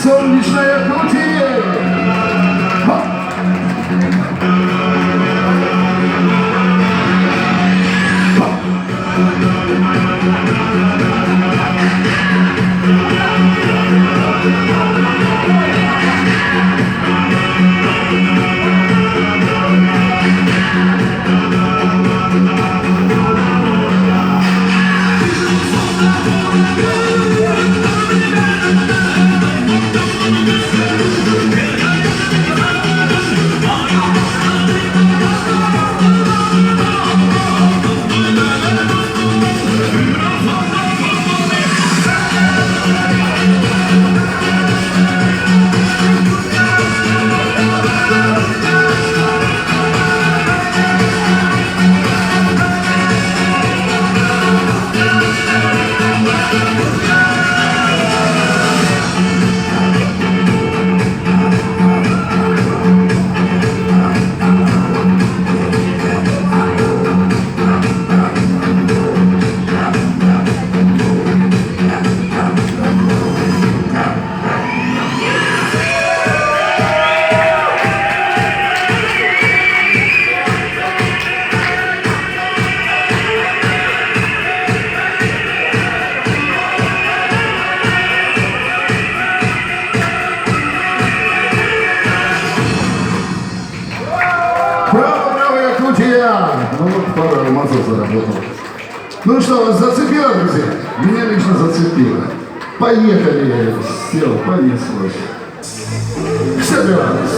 солнечная Якутия! Браво, Якутия! Ну вот, пара романцев заработал. Ну что, вас зацепило, друзья? Меня лично зацепило. Поехали! Все, понеслось. Все для вас.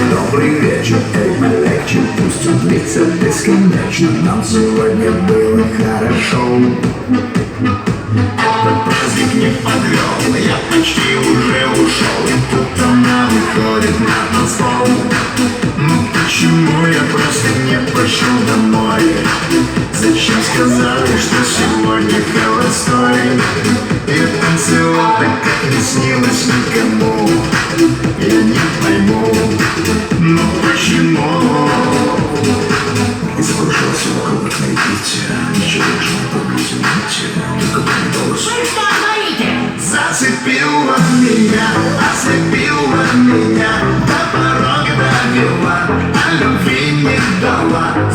Добрый вечер, эй, легче, пусть он длится бесконечно. Нам сегодня было хорошо. Этот праздник не подвел, я почти уже ушел. И тут она выходит на танцпол. Ну почему я просто не пошел домой? Зачем сказали, что сегодня холостой? И танцевал так, как не снилось никому. Я не пойму, но почему? И закружила все вокруг на Египте. Ничего лишнего поблизости нет, только не голос. Вы что говорите? Зацепила меня, ослепила меня, до порога довела, а любви не дала.